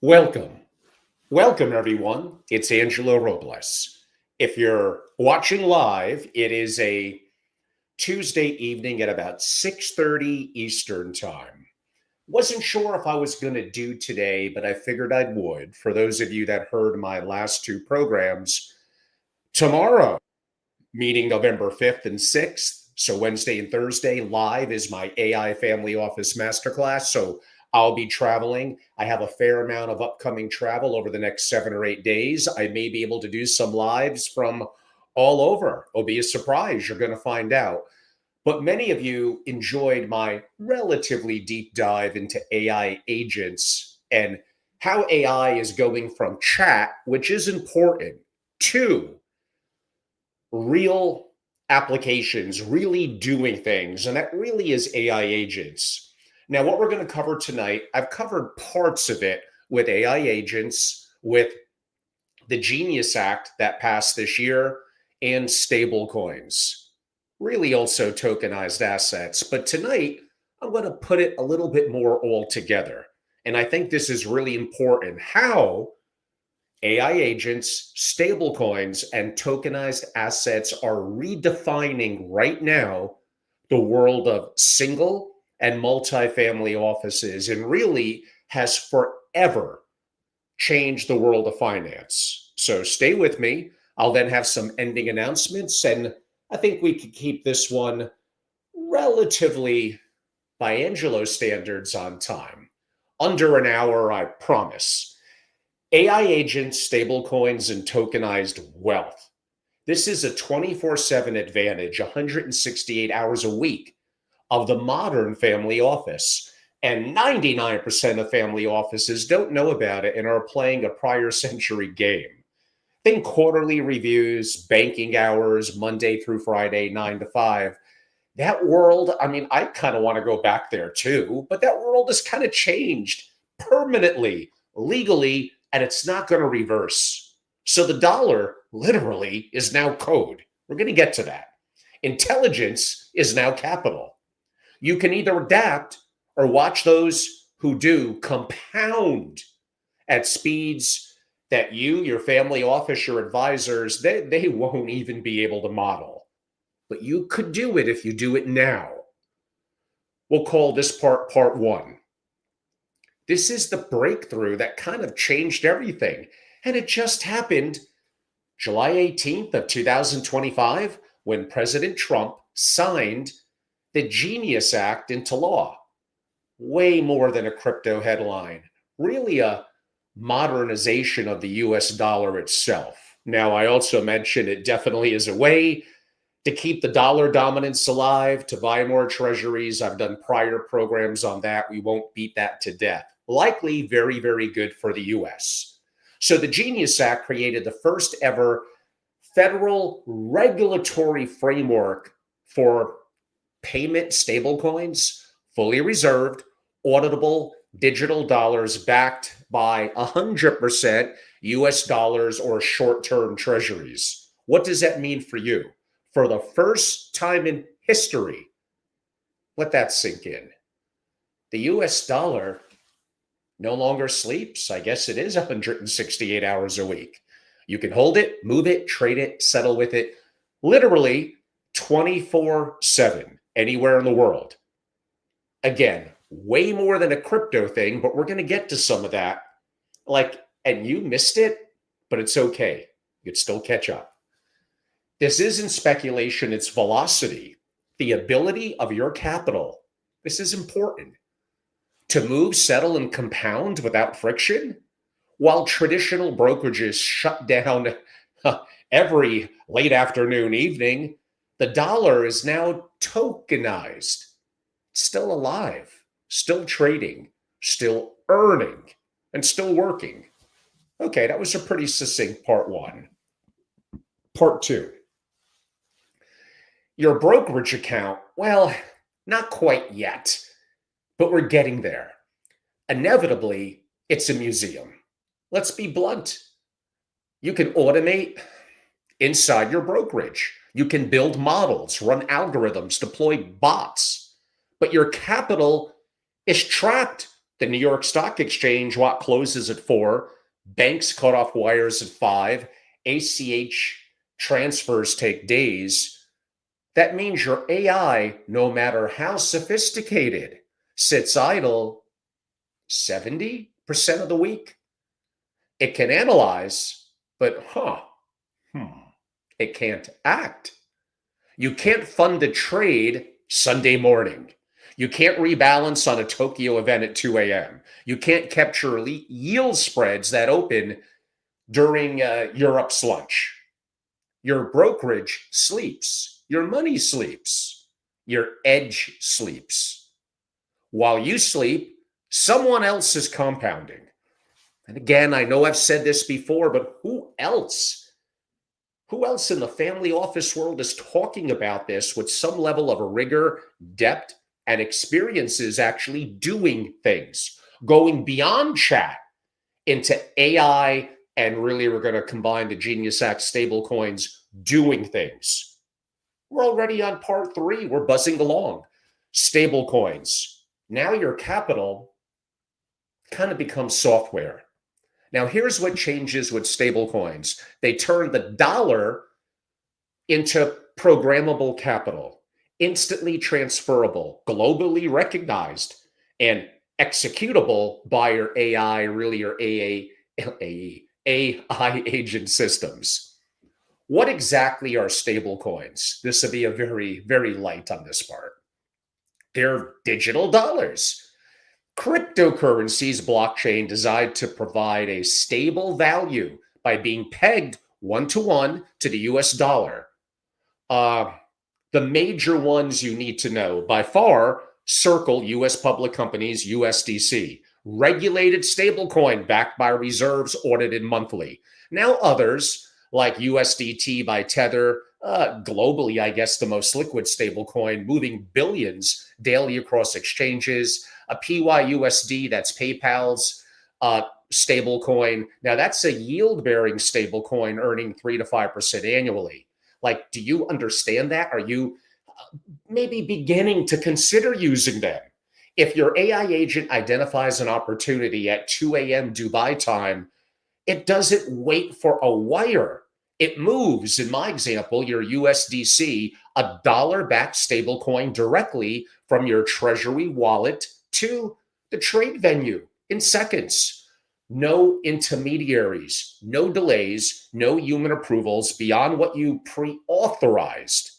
Welcome. Welcome, everyone. It's Angelo Robles. If you're watching live, it is a Tuesday evening at about 6:30 Eastern Time. Wasn't sure if I was going to do today, but I figured I would. For those of you that heard my last two programs, tomorrow, meeting November 5th and 6th. So Wednesday and Thursday live is my AI Family Office Masterclass. So I'll be traveling. I have a fair amount of upcoming travel over the next 7 or 8 days. I may be able to do some lives from all over. It'll be a surprise. You're going to find out. But many of you enjoyed my relatively deep dive into AI agents and how AI is going from chat, which is important, to real applications, really doing things. And that really is AI agents. Now, what we're going to cover tonight, I've covered parts of it with AI agents, with the Genius Act that passed this year, and stablecoins, really also tokenized assets. But tonight, I'm going to put it a little bit more all together. And I think this is really important how AI agents, stablecoins, and tokenized assets are redefining right now the world of single and multifamily offices and really has forever changed the world of finance. So stay with me. I'll then have some ending announcements, and I think we could keep this one relatively, by Angelo standards, on time. Under an hour, I promise. AI agents, stablecoins, and tokenized wealth. This is a 24/7 advantage, 168 hours a week of the modern family office. And 99% of family offices don't know about it and are playing a prior century game. Think quarterly reviews, banking hours, Monday through Friday, 9 to 5. That world, I mean, I kind of want to go back there too, but that world has kind of changed permanently, legally, and it's not going to reverse. So the dollar literally is now code. We're going to get to that. Intelligence is now capital. You can either adapt or watch those who do compound at speeds that you, your family office, your advisors, they won't even be able to model. But you could do it if you do it now. We'll call this part one. This is the breakthrough that kind of changed everything. And it just happened July 18th of 2025 when President Trump signed the Genius Act into law. Way more than a crypto headline, really a modernization of the US dollar itself. Now, I also mentioned it definitely is a way to keep the dollar dominance alive, to buy more treasuries. I've done prior programs on that. We won't beat that to death. Likely very, very good for the US. So the Genius Act created the first ever federal regulatory framework for payment stablecoins, fully reserved, auditable digital dollars backed by 100% US dollars or short-term treasuries. What does that mean for you? For the first time in history, let that sink in. The US dollar no longer sleeps. I guess it is 168 hours a week. You can hold it, move it, trade it, settle with it, literally 24/7, anywhere in the world. Again, way more than a crypto thing, but we're going to get to some of that. And you missed it, but it's okay. You can still catch up. This isn't speculation, it's velocity. The ability of your capital. This is important. To move, settle, and compound without friction, while traditional brokerages shut down every late afternoon, evening, the dollar is now tokenized. It's still alive, still trading, still earning, and still working. Okay, that was a pretty succinct part one. Part two. Your brokerage account, well, not quite yet, but we're getting there. Inevitably, it's a museum. Let's be blunt. You can automate inside your brokerage. You can build models, run algorithms, deploy bots, but your capital is trapped The New York Stock Exchange, what closes at 4, banks cut off wires at 5, ACH transfers take days. That means your AI, no matter how sophisticated, sits idle 70% of the week. It can analyze, but it can't act. You can't fund a trade Sunday morning. You can't rebalance on a Tokyo event at 2 a.m. You can't capture elite yield spreads that open during Europe's lunch. Your brokerage sleeps. Your money sleeps. Your edge sleeps. While you sleep, someone else is compounding. And again, I know I've said this before, but who else? Who else in the family office world is talking about this with some level of rigor, depth, and experiences actually doing things, going beyond chat into AI, and really we're going to combine the Genius Act stablecoins doing things. We're already on part 3. We're buzzing along. Stablecoins. Now your capital kind of becomes software. Now, here's what changes with stablecoins. They turn the dollar into programmable capital, instantly transferable, globally recognized, and executable by your AI, really your AI agent systems. What exactly are stablecoins? This will be a very, very light on this part. They're digital dollars. Cryptocurrencies blockchain designed to provide a stable value by being pegged one-to-one to the US dollar. The major ones you need to know by far, Circle, US public companies, USDC, regulated stablecoin backed by reserves audited monthly. Now others like USDT by Tether, globally, I guess the most liquid stablecoin, moving billions daily across exchanges. A PYUSD, that's PayPal's stablecoin. Now that's a yield-bearing stablecoin earning 3 to 5% annually. Like, do you understand that? Are you maybe beginning to consider using them? If your AI agent identifies an opportunity at 2 a.m. Dubai time, it doesn't wait for a wire. It moves, in my example, your USDC, a dollar-backed stablecoin, directly from your Treasury wallet to the trade venue in seconds. No intermediaries, no delays, no human approvals beyond what you pre-authorized.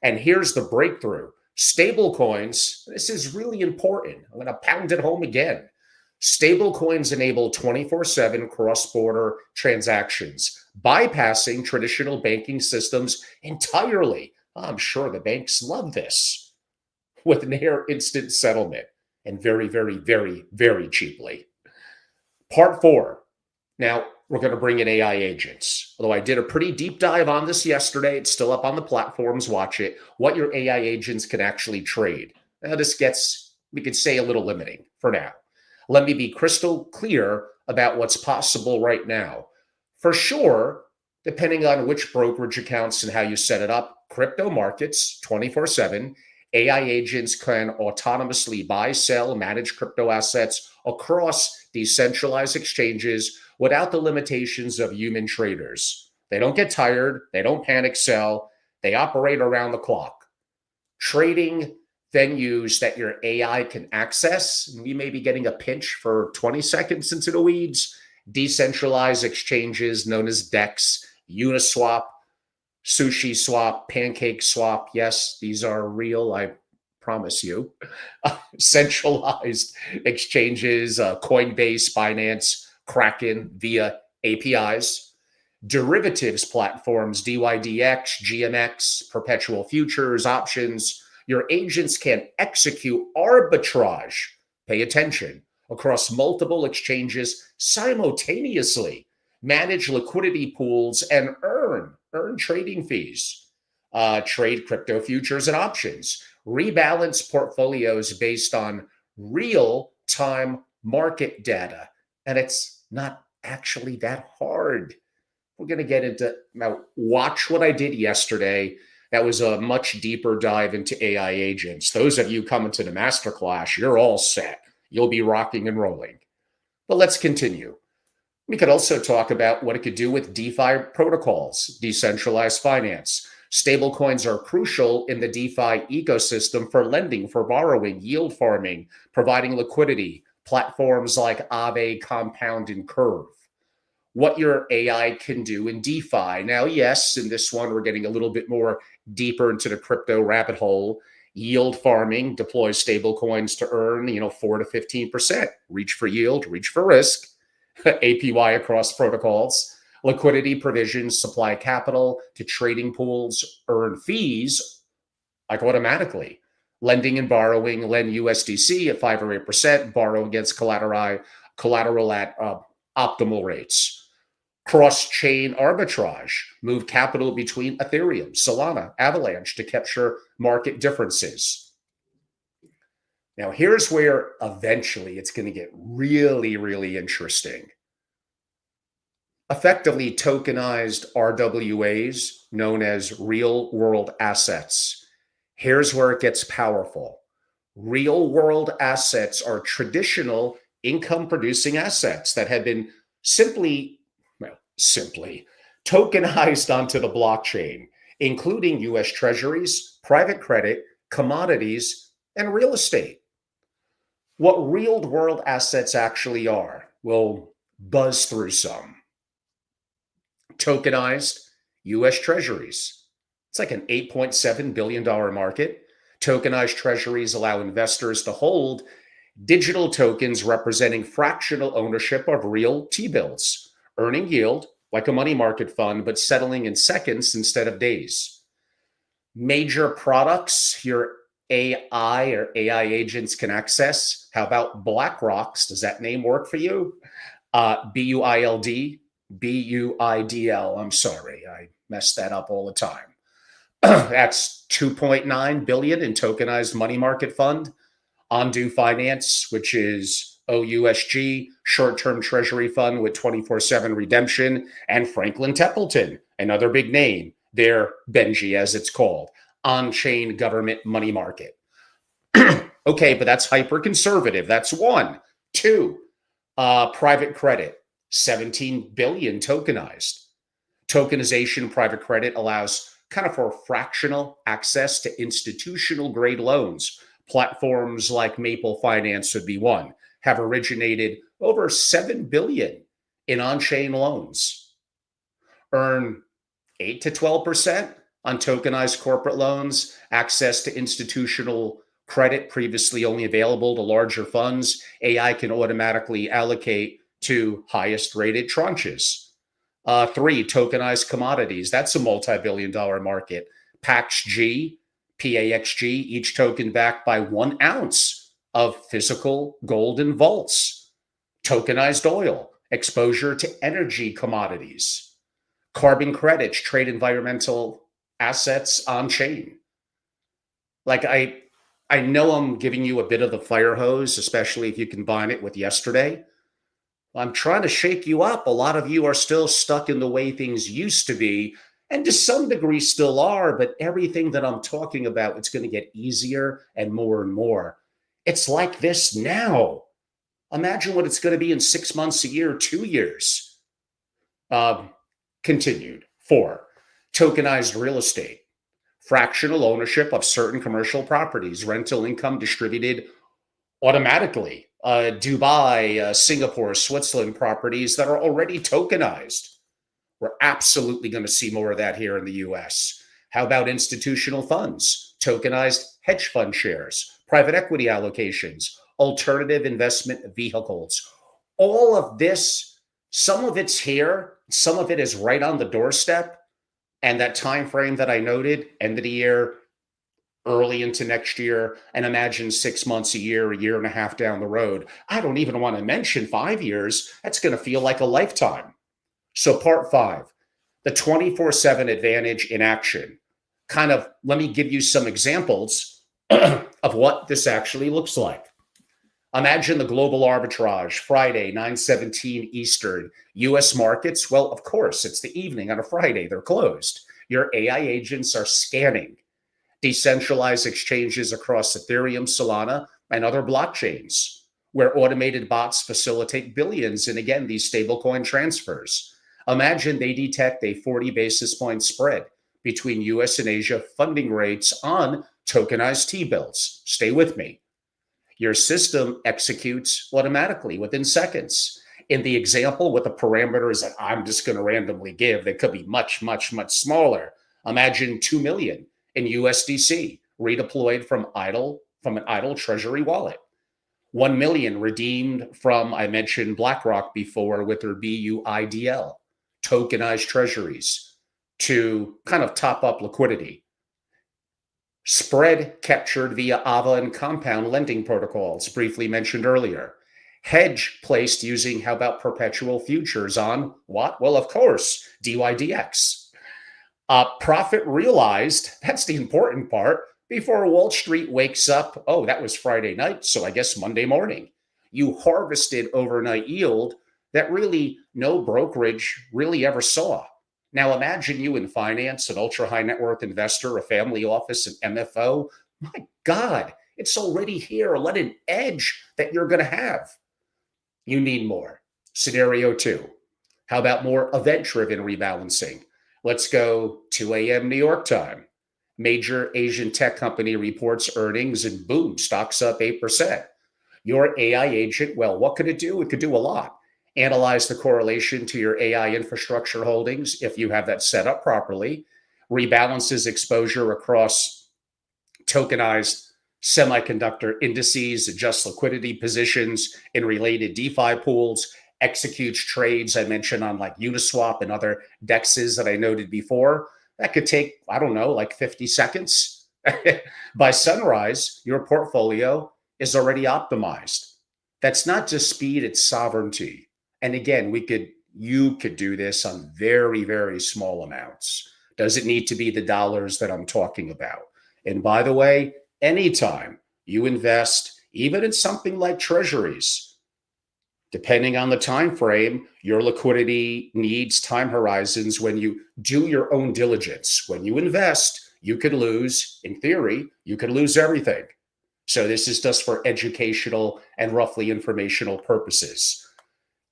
And here's the breakthrough. Stablecoins, this is really important. I'm going to pound it home again. Stablecoins enable 24/7 cross-border transactions, bypassing traditional banking systems entirely. I'm sure the banks love this, with near instant settlement and very, very, very, very cheaply. Part 4. Now, we're going to bring in AI agents. Although I did a pretty deep dive on this yesterday, it's still up on the platforms. Watch it. What your AI agents can actually trade. Now, this gets, we could say, a little limiting for now. Let me be crystal clear about what's possible right now. For sure, depending on which brokerage accounts and how you set it up, crypto markets 24/7, AI agents can autonomously buy, sell, manage crypto assets across decentralized exchanges without the limitations of human traders. They don't get tired. They don't panic sell. They operate around the clock. Trading venues that your AI can access, and we may be getting a pinch for 20 seconds into the weeds, decentralized exchanges known as DEX, Uniswap, Sushi Swap, Pancake Swap. Yes, these are real, I promise you. Centralized exchanges, Coinbase, Binance, Kraken via APIs. Derivatives platforms, DYDX, GMX, perpetual futures, options. Your agents can execute arbitrage, pay attention, across multiple exchanges simultaneously, manage liquidity pools, and earn trading fees, trade crypto futures and options, rebalance portfolios based on real-time market data. And it's not actually that hard. We're going to get into, now watch what I did yesterday. That was a much deeper dive into AI agents. Those of you coming to the masterclass, you're all set. you'll be rocking and rolling. But let's continue. We could also talk about what it could do with DeFi protocols, decentralized finance. Stablecoins are crucial in the DeFi ecosystem for lending, for borrowing, yield farming, providing liquidity. Platforms like Aave, Compound, and Curve. What your AI can do in DeFi. Now, yes, in this one, we're getting a little bit more deeper into the crypto rabbit hole. Yield farming deploys stablecoins to earn, 4 to 15%. Reach for yield, reach for risk. APY across protocols. Liquidity provisions supply capital to trading pools, earn fees like automatically. Lending and borrowing, lend USDC at 5 or 8%, borrow against collateral at optimal rates. Cross-chain arbitrage, move capital between Ethereum, Solana, Avalanche to capture market differences. Now, here's where eventually it's going to get really, really interesting. Effectively, tokenized RWAs, known as real-world assets. Here's where it gets powerful. Real-world assets are traditional income-producing assets that have been simply tokenized onto the blockchain, including U.S. Treasuries, private credit, commodities, and real estate. What real-world assets actually are, we'll buzz through some. Tokenized U.S. Treasuries. It's like an $8.7 billion market. Tokenized Treasuries allow investors to hold digital tokens representing fractional ownership of real T-bills, earning yield like a money market fund, but settling in seconds instead of days. Major products your AI or AI agents can access. How about BlackRock's? Does that name work for you? BUILD, BUIDL. I'm sorry, I mess that up all the time. That's $2.9 billion in tokenized money market fund. Ondu Finance, which is OUSG, short-term treasury fund with 24/7 redemption, and Franklin Templeton, another big name, their Benji as it's called, on-chain government money market. Okay, but that's hyper-conservative. That's one. Two, private credit, 17 billion tokenized. Tokenization private credit allows kind of for fractional access to institutional grade loans. Platforms like Maple Finance would be one, have originated over 7 billion in on-chain loans. Earn 8 to 12% on tokenized corporate loans, access to institutional credit previously only available to larger funds. AI can automatically allocate to highest rated tranches. 3, tokenized commodities. That's a multi-billion dollar market. PAXG, each token backed by 1 ounce of physical gold in vaults. Tokenized oil, exposure to energy commodities. Carbon credits, trade environmental assets on chain. Like I know I'm giving you a bit of the fire hose, especially if you combine it with yesterday. I'm trying to shake you up. A lot of you are still stuck in the way things used to be, and to some degree still are, but everything that I'm talking about, it's going to get easier and more. It's like this now. Imagine what it's going to be in 6 months, a year, 2 years. Continued. 4, tokenized real estate. Fractional ownership of certain commercial properties, rental income distributed automatically. Dubai, Singapore, Switzerland properties that are already tokenized. We're absolutely going to see more of that here in the US. How about institutional funds, tokenized hedge fund shares, private equity allocations, alternative investment vehicles? All of this, some of it's here, some of it is right on the doorstep. And that time frame that I noted, end of the year, early into next year, and imagine 6 months, a year and a half down the road. I don't even want to mention 5 years. That's going to feel like a lifetime. So part 5, the 24/7 advantage in action. Kind of, let me give you some examples of what this actually looks like. Imagine the global arbitrage, Friday, 9:17 Eastern. US markets, well, of course, it's the evening on a Friday. They're closed. Your AI agents are scanning decentralized exchanges across Ethereum, Solana, and other blockchains. where automated bots facilitate billions in, again, these stablecoin transfers. Imagine they detect a 40 basis point spread between US and Asia funding rates on tokenized T-bills. Stay with me. Your system executes automatically within seconds. In the example with the parameters that I'm just going to randomly give, they could be much, much, much smaller. Imagine 2 million in USDC redeployed from an idle treasury wallet. 1 million redeemed from, I mentioned BlackRock before with their BUIDL, tokenized treasuries, to kind of top up liquidity. Spread captured via AVA and compound lending protocols, briefly mentioned earlier. Hedge placed using, how about perpetual futures on what? Well, of course, DYDX. Profit realized, that's the important part, before Wall Street wakes up. Oh, that was Friday night, so I guess Monday morning. You harvested overnight yield that really no brokerage really ever saw. Now imagine you in finance, an ultra high net worth investor, a family office, an MFO. My God, it's already here. Let an edge that you're going to have. You need more. Scenario 2. How about more event-driven rebalancing? Let's go 2 a.m. New York time. Major Asian tech company reports earnings and boom, stocks up 8%. Your AI agent, well, what could it do? It could do a lot. Analyze the correlation to your AI infrastructure holdings if you have that set up properly. Rebalances exposure across tokenized semiconductor indices, adjusts liquidity positions in related DeFi pools, executes trades I mentioned on like Uniswap and other DEXs that I noted before. That could take, I don't know, like 50 seconds. By sunrise, your portfolio is already optimized. That's not just speed, it's sovereignty. And again, you could do this on very, very small amounts. Does it need to be the dollars that I'm talking about? And by the way, anytime you invest, even in something like Treasuries, depending on the time frame, your liquidity needs, time horizons. When you do your own diligence, when you invest, you could lose, in theory, you could lose everything. So this is just for educational and roughly informational purposes.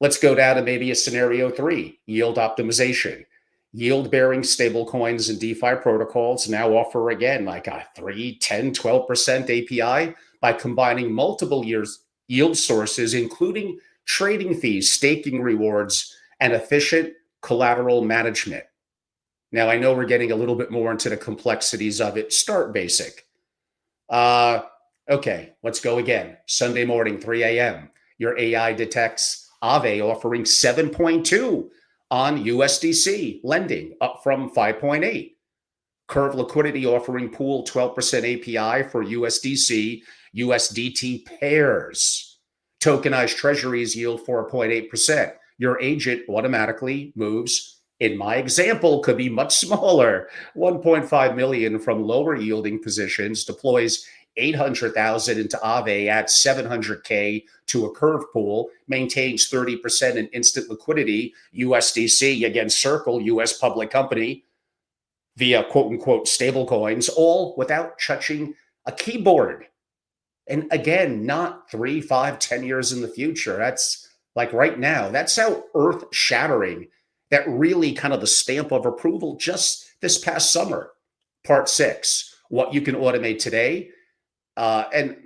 Let's go down to maybe a scenario 3, yield optimization. Yield-bearing stablecoins and DeFi protocols now offer, again, like a 3, 10, 12% API by combining multiple yield sources, including trading fees, staking rewards, and efficient collateral management. Now, I know we're getting a little bit more into the complexities of it. Start basic. Okay, let's go again. Sunday morning, 3 a.m. Your AI detects Aave offering 7.2 on USDC lending, up from 5.8. Curve liquidity offering pool 12% API for USDC, USDT pairs. Tokenized treasuries yield 4.8%. Your agent automatically moves, in my example, could be much smaller, 1.5 million from lower yielding positions, deploys 800,000 into Aave, adds 700K to a curve pool, maintains 30% in instant liquidity, USDC, again, Circle, US public company, via quote unquote stablecoins, all without touching a keyboard. And again, not 3, 5, 10 years in the future. That's like right now. That's how earth shattering, that really kind of the stamp of approval just this past summer. Part 6, what you can automate today. And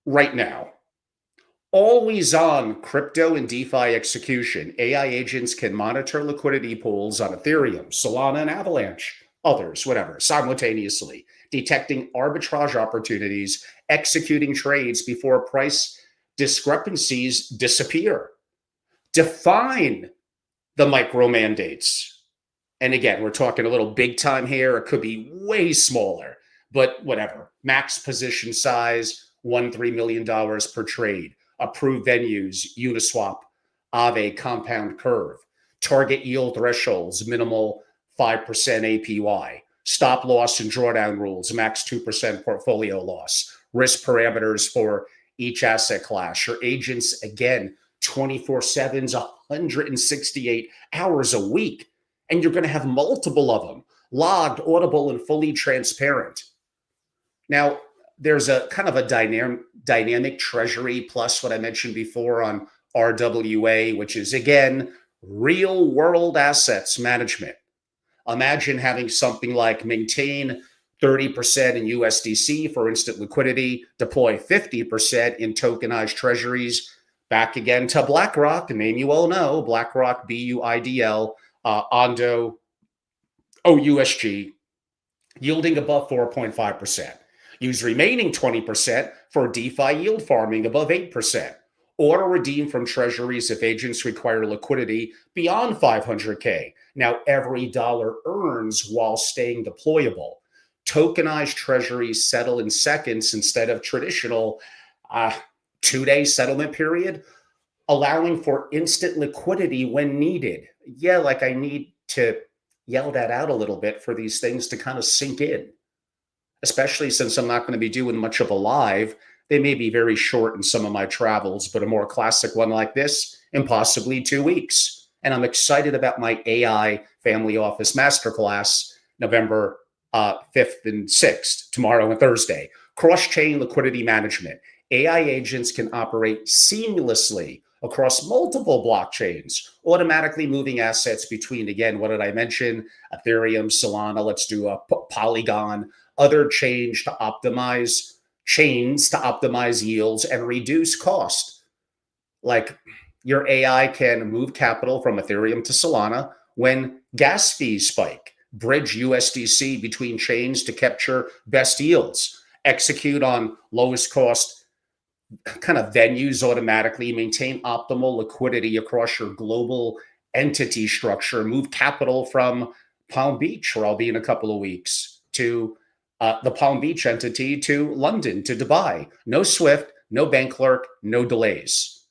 right now, always on crypto and DeFi execution, AI agents can monitor liquidity pools on Ethereum, Solana, and Avalanche, others, whatever, simultaneously, detecting arbitrage opportunities, executing trades before price discrepancies disappear. Define the micro mandates. And again, we're talking a little big time here. It could be way smaller. But whatever, max position size, $1-3 million per trade, approved venues, Uniswap, Aave, compound curve, target yield thresholds, minimal 5% APY, stop loss and drawdown rules, max 2% portfolio loss, risk parameters for each asset class. Your agents, again, 24/7's 168 hours a week, and you're going to have multiple of them, logged, audible, and fully transparent. Now, There's a kind of a dynamic treasury plus what I mentioned before on RWA, which is again real world assets management. Imagine having something like maintain 30% in USDC for instant liquidity, deploy 50% in tokenized treasuries, back again to BlackRock, a name you all know, BlackRock, BUIDL, Ondo, OUSG, yielding above 4.5%. Use remaining 20% for DeFi yield farming above 8%. Or redeem from treasuries if agents require liquidity beyond 500K. Now, every dollar earns while staying deployable. Tokenized treasuries settle in seconds instead of traditional 2-day settlement period, allowing for instant liquidity when needed. Yeah, like I need to yell that out a little bit for these things to kind of sink in, especially since I'm not going to be doing much of a live. They may be very short in some of my travels, but a more classic one like this in possibly 2 weeks. And I'm excited about my AI Family Office Masterclass, November 5th and 6th, tomorrow and Thursday. Cross-chain liquidity management. AI agents can operate seamlessly across multiple blockchains, automatically moving assets between, again, what did I mention? Ethereum, Solana, let's do a Polygon, other chains to optimize yields and reduce cost. Like your AI can move capital from Ethereum to Solana when gas fees spike, bridge USDC between chains to capture best yields, execute on lowest cost kind of venues automatically, maintain optimal liquidity across your global entity structure, move capital from Palm Beach, where I'll be in a couple of weeks, to the Palm Beach entity, to London, to Dubai. No Swift, no bank clerk, no delays.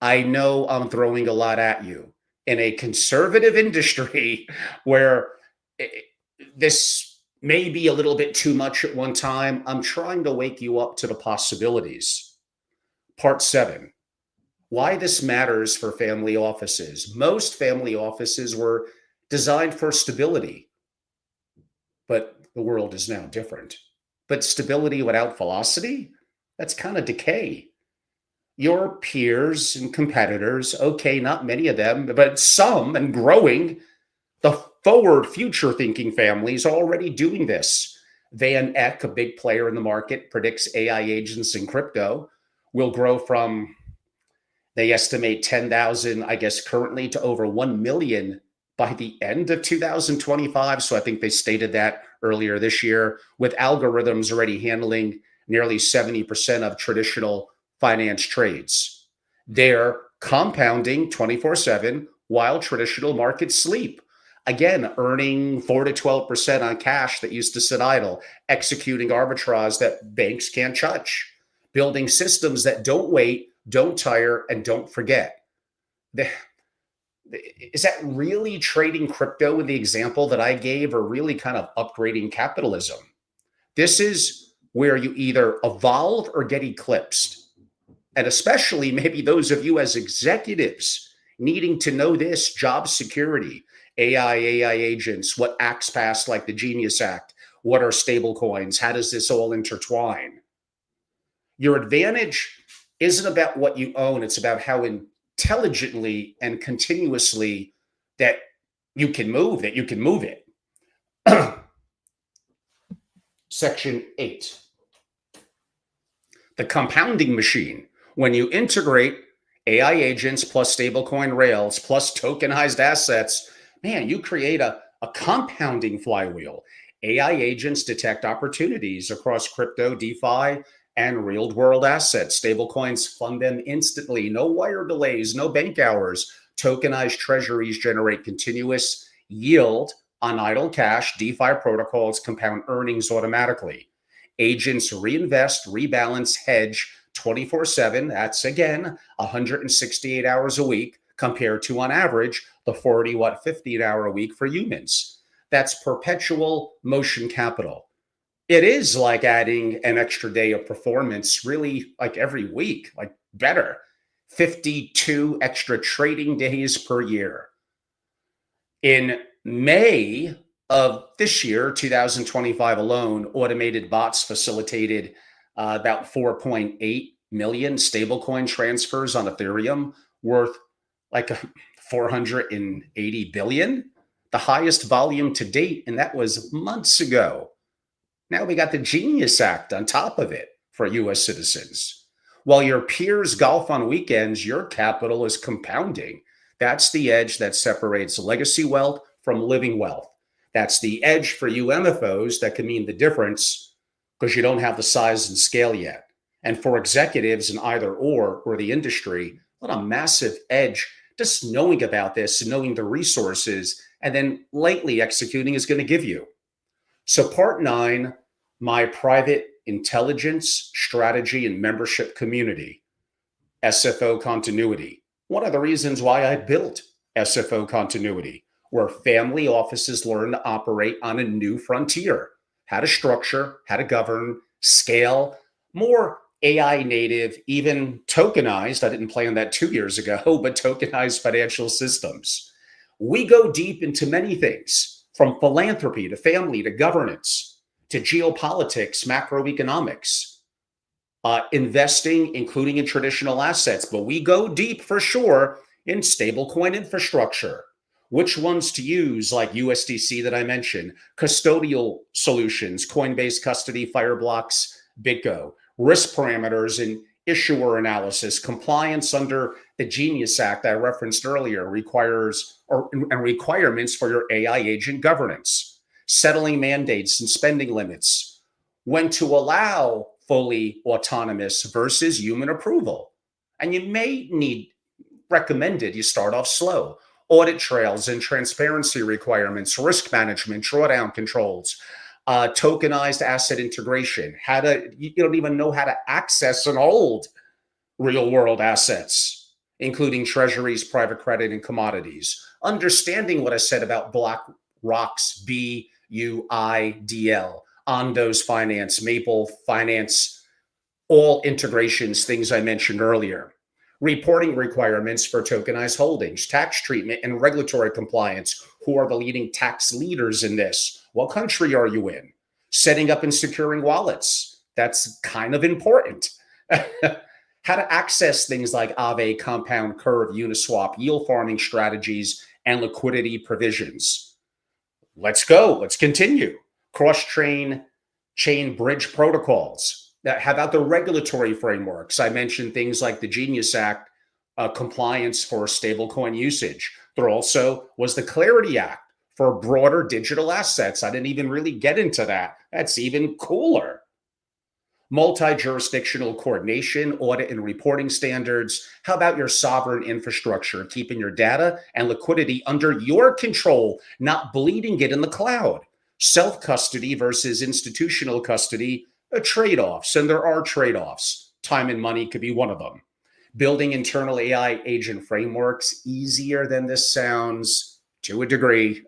I know I'm throwing a lot at you in a conservative industry where this may be a little bit too much at one time. I'm trying to wake you up to the possibilities. Part 7, why this matters for family offices. Most family offices were designed for stability, but the world is now different. But stability without velocity, that's kind of decay. Your peers and competitors, okay, not many of them, but some and growing, the forward future thinking families are already doing this. Van Eck, a big player in the market, predicts AI agents in crypto will grow from, they estimate 10,000, I guess, currently to over 1 million by the end of 2025. So I think they stated that earlier this year, with algorithms already handling nearly 70% of traditional finance trades. They're compounding 24/7 while traditional markets sleep. Again, earning 4 to 12% on cash that used to sit idle, executing arbitrage that banks can't touch, building systems that don't wait, don't tire, and don't forget. Is that really trading crypto in the example that I gave, or really kind of upgrading capitalism? This is where you either evolve or get eclipsed. And especially maybe those of you as executives needing to know this: job security, AI agents, what acts pass like the Genius Act, what are stablecoins, how does this all intertwine? Your advantage isn't about what you own, it's about how intelligently and continuously that you can move it. Section 8, the compounding machine. When you integrate AI agents plus stablecoin rails plus tokenized assets, man, you create a compounding flywheel. AI agents detect opportunities across crypto, DeFi, and real world assets. Stablecoins fund them instantly. No wire delays, no bank hours. Tokenized treasuries generate continuous yield on idle cash. DeFi protocols compound earnings automatically. Agents reinvest, rebalance, hedge 24/7. That's again 168 hours a week compared to on average the 50 hour a week for humans. That's perpetual motion capital. It is like adding an extra day of performance, really, like every week, like better. 52 extra trading days per year. In May of this year, 2025 alone, automated bots facilitated about 4.8 million stablecoin transfers on Ethereum, worth like 480 billion, the highest volume to date, and that was months ago. Now we got the Genius Act on top of it for US citizens. While your peers golf on weekends, your capital is compounding. That's the edge that separates legacy wealth from living wealth. That's the edge for you MFOs that can mean the difference because you don't have the size and scale yet. And for executives in either or the industry, what a massive edge just knowing about this and knowing the resources and then lightly executing is going to give you. So part 9, my private intelligence, strategy, and membership community, SFO Continuity. One of the reasons why I built SFO Continuity, where family offices learn to operate on a new frontier, how to structure, how to govern, scale, more AI native, even tokenized. I didn't plan that 2 years ago, but tokenized financial systems. We go deep into many things, from philanthropy to family to governance to geopolitics, macroeconomics, investing, including in traditional assets. But we go deep for sure in stablecoin infrastructure. Which ones to use, like USDC that I mentioned, custodial solutions, Coinbase custody, Fireblocks, BitGo, risk parameters and issuer analysis, compliance under the Genius Act I referenced earlier and requirements for your AI agent governance, settling mandates and spending limits, when to allow fully autonomous versus human approval. And you may need recommended you start off slow. Audit trails and transparency requirements, risk management, drawdown controls, tokenized asset integration, you don't even know how to access and hold real world assets, including treasuries, private credit, and commodities. Understanding what I said about BlackRock's BUIDL, Ondo's Finance, Maple Finance, all integrations, things I mentioned earlier. Reporting requirements for tokenized holdings, tax treatment and regulatory compliance. Who are the leading tax leaders in this? What country are you in? Setting up and securing wallets. That's kind of important. How to access things like Aave, Compound, Curve, Uniswap, yield farming strategies, and liquidity provisions. Let's go. Let's continue. Cross-chain bridge protocols. Now, how about the regulatory frameworks? I mentioned things like the Genius Act, compliance for stablecoin usage. There also was the Clarity Act for broader digital assets. I didn't even really get into that. That's even cooler. Multi-jurisdictional coordination, audit and reporting standards. How about your sovereign infrastructure, keeping your data and liquidity under your control, not bleeding it in the cloud? Self-custody versus institutional custody. Trade-offs, and there are trade-offs. Time and money could be one of them. Building internal AI agent frameworks, easier than this sounds to a degree,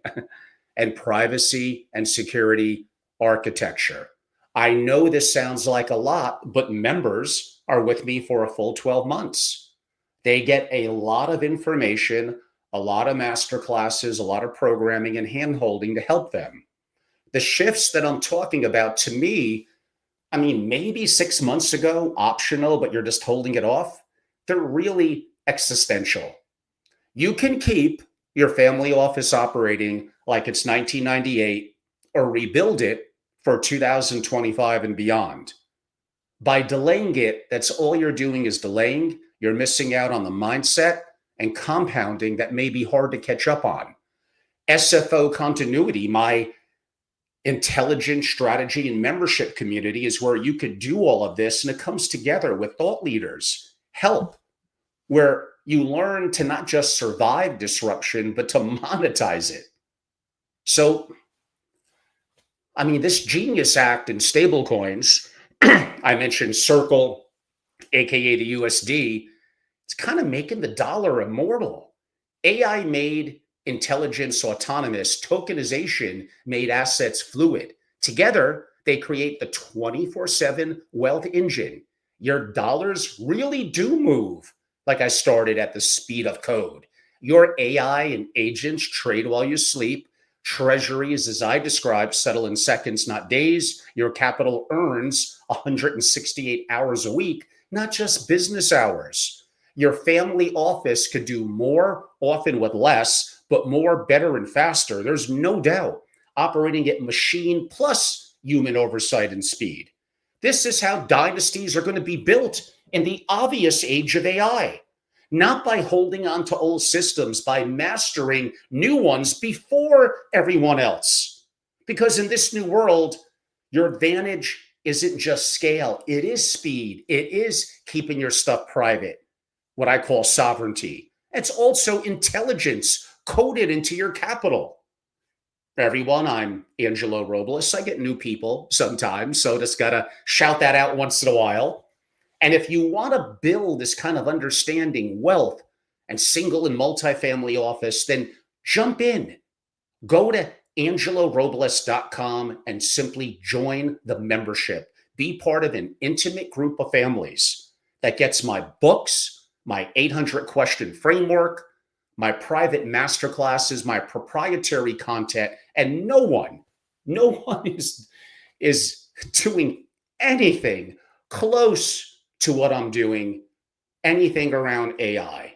and privacy and security architecture. I know this sounds like a lot, but members are with me for a full 12 months. They get a lot of information, a lot of master classes, a lot of programming and hand-holding to help them. The shifts that I'm talking about, to me, I mean, maybe 6 months ago, optional, but you're just holding it off. They're really existential. You can keep your family office operating like it's 1998 or rebuild it for 2025 and beyond. By delaying it, that's all you're doing is delaying. You're missing out on the mindset and compounding that may be hard to catch up on. SFO Continuity, my intelligence, strategy, and membership community, is where you could do all of this, and it comes together with thought leaders, help, where you learn to not just survive disruption, but to monetize it. So, I mean, this Genius Act and stablecoins, I mentioned Circle, aka the USD, it's kind of making the dollar immortal. AI made intelligence autonomous, tokenization made assets fluid. Together, they create the 24/7 wealth engine. Your dollars really do move, like I started, at the speed of code. Your AI and agents trade while you sleep, Treasuries, as I described, settle in seconds, not days. Your capital earns 168 hours a week, not just business hours. Your family office could do more, often with less, but more, better, and faster. There's no doubt. Operating at machine plus human oversight and speed. This is how dynasties are going to be built in the obvious age of AI. Not by holding on to old systems, by mastering new ones before everyone else. Because in this new world, your advantage isn't just scale, it is speed, it is keeping your stuff private, what I call sovereignty. It's also intelligence coded into your capital. Everyone, I'm Angelo Robles. I get new people sometimes, so just gotta shout that out once in a while. And if you want to build this kind of understanding, wealth, and single and multifamily office, then jump in. Go to angelorobles.com and simply join the membership. Be part of an intimate group of families that gets my books, my 800 question framework, my private masterclasses, my proprietary content, and no one is doing anything close to what I'm doing, anything around AI.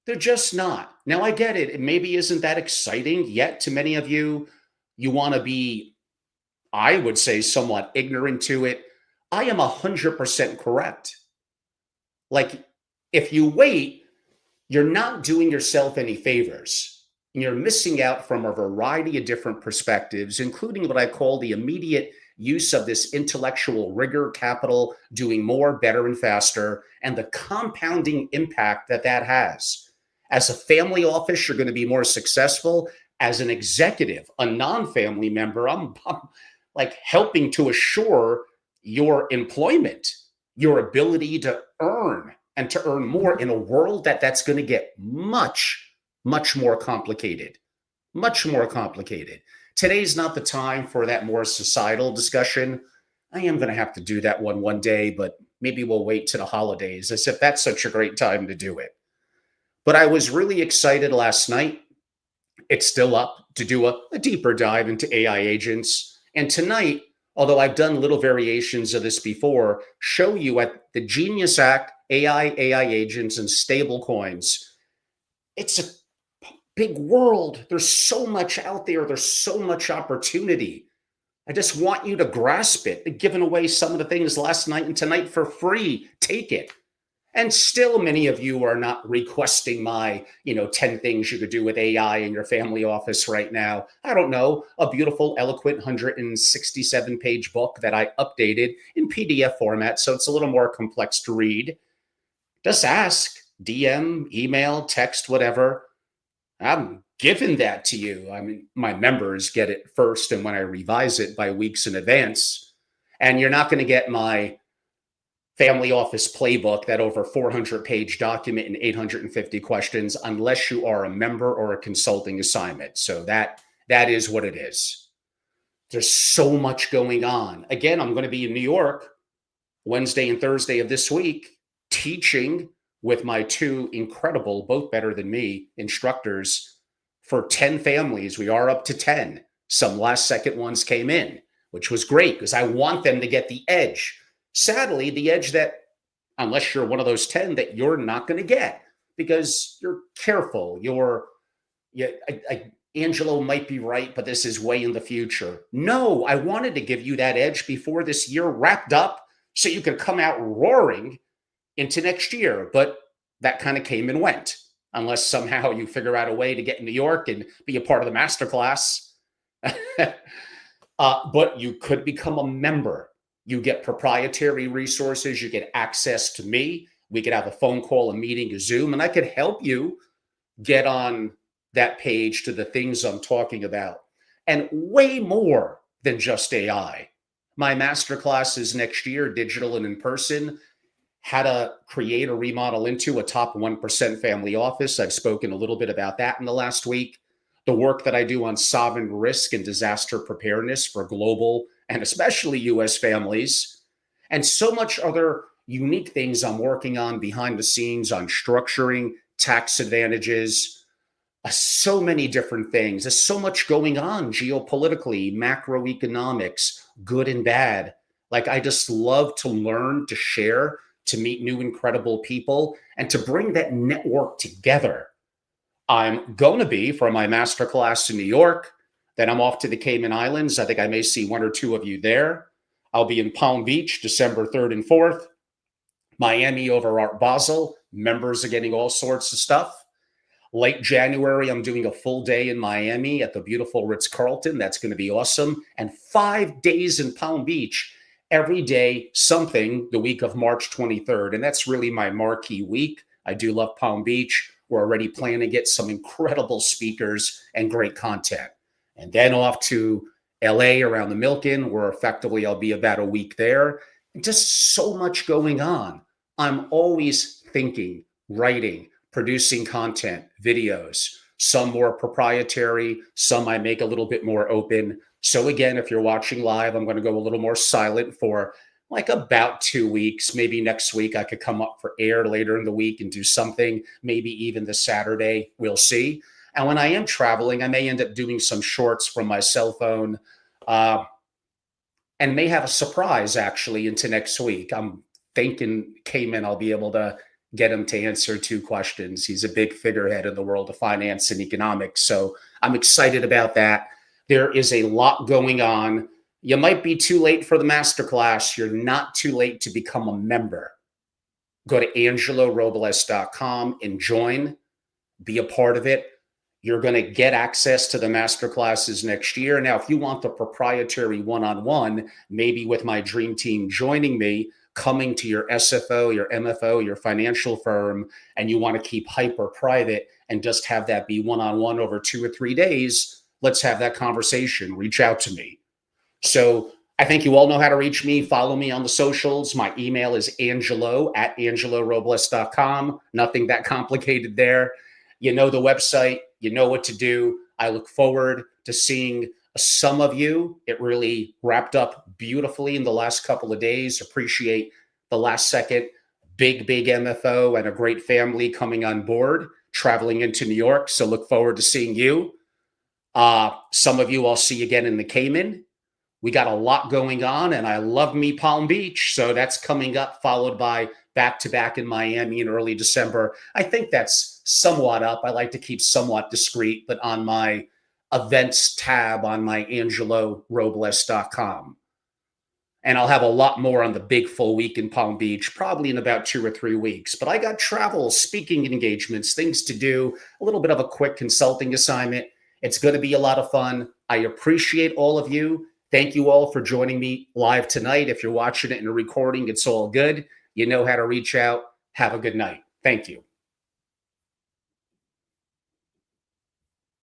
They're just not. Now, I get it. It maybe isn't that exciting yet to many of you. You want to be, I would say, somewhat ignorant to it. I am 100% correct. Like, if you wait, you're not doing yourself any favors. And you're missing out from a variety of different perspectives, including what I call the immediate use of this intellectual rigor capital, doing more, better, and faster, and the compounding impact that that has. As a family office, you're going to be more successful. As an executive, a non-family member, I'm like helping to assure your employment, your ability to earn and to earn more in a world that's going to get much, much more complicated, much more complicated. Today's not the time for that more societal discussion. I am going to have to do that one day, but maybe we'll wait to the holidays, as if that's such a great time to do it. But I was really excited last night. It's still up to do a deeper dive into AI agents. And tonight, although I've done little variations of this before, show you at the Genius Act, AI agents, and stablecoins. It's a big world. There's so much out there. There's so much opportunity. I just want you to grasp it. I've given away some of the things last night and tonight for free. Take it. And still many of you are not requesting my, 10 things you could do with AI in your family office right now. I don't know, a beautiful, eloquent 167-page book that I updated in PDF format, so it's a little more complex to read. Just ask, DM, email, text, whatever. I'm giving that to you. I mean, my members get it first, and when I revise it by weeks in advance, and you're not going to get my family office playbook, that over 400-page document and 850 questions, unless you are a member or a consulting assignment. So that is what it is. There's so much going on. Again, I'm going to be in New York Wednesday and Thursday of this week, teaching with my two incredible, both better than me, instructors for 10 families. We are up to 10. Some last second ones came in, which was great because I want them to get the edge. Sadly, the edge that, unless you're one of those 10, that you're not going to get because you're careful. Angelo might be right, but this is way in the future. No, I wanted to give you that edge before this year wrapped up so you could come out roaring into next year. But that kind of came and went, unless somehow you figure out a way to get in New York and be a part of the masterclass. But you could become a member. You get proprietary resources. You get access to me. We could have a phone call, a meeting, a Zoom, and I could help you get on that page to the things I'm talking about. And way more than just AI. My masterclasses next year, digital and in person, how to create or remodel into a top 1% family office. I've spoken a little bit about that in the last week. The work that I do on sovereign risk and disaster preparedness for global and especially U.S. families, and so much other unique things I'm working on behind the scenes on structuring tax advantages, So many different things. There's so much going on geopolitically, macroeconomics, good and bad. Like, I just love to learn, to share, to meet new incredible people, and to bring that network together. I'm going to be for my masterclass in New York. Then I'm off to the Cayman Islands. I think I may see one or two of you there. I'll be in Palm Beach, December 3rd and 4th. Miami over Art Basel. Members are getting all sorts of stuff. Late January, I'm doing a full day in Miami at the beautiful Ritz-Carlton. That's going to be awesome. And 5 days in Palm Beach, every day something, the week of March 23rd. And that's really my marquee week. I do love Palm Beach. We're already planning to get some incredible speakers and great content. And then off to LA around the Milken, where effectively I'll be about a week there. And just so much going on. I'm always thinking, writing, producing content, videos, some more proprietary, some I make a little bit more open. So again, if you're watching live, I'm going to go a little more silent for like about 2 weeks. Maybe next week I could come up for air later in the week and do something, maybe even this Saturday, we'll see. And when I am traveling, I may end up doing some shorts from my cell phone and may have a surprise actually into next week. I'm thinking Cayman, I'll be able to get him to answer 2 questions. He's a big figurehead in the world of finance and economics. So I'm excited about that. There is a lot going on. You might be too late for the masterclass. You're not too late to become a member. Go to angelorobles.com and join, be a part of it. You're going to get access to the masterclasses next year. Now, if you want the proprietary one-on-one, maybe with my dream team joining me, coming to your SFO, your MFO, your financial firm, and you want to keep hyper private and just have that be one-on-one over 2 or 3 days, let's have that conversation. Reach out to me. So I think you all know how to reach me. Follow me on the socials. My email is angelo@angelorobles.com. Nothing that complicated there. You know the website. You know what to do. I look forward to seeing some of you. It really wrapped up beautifully in the last couple of days. Appreciate the last second. Big MFO and a great family coming on board, traveling into New York. So look forward to seeing you. Some of you I'll see again in the Cayman. We got a lot going on, and I love me Palm Beach. So that's coming up, followed by back-to-back in Miami in early December. I think that's somewhat up. I like to keep somewhat discreet, but on my events tab on my angelorobles.com. And I'll have a lot more on the big full week in Palm Beach, probably in about 2 or 3 weeks. But I got travel, speaking engagements, things to do, a little bit of a quick consulting assignment. It's going to be a lot of fun. I appreciate all of you. Thank you all for joining me live tonight. If you're watching it in a recording, it's all good. You know how to reach out. Have a good night. Thank you.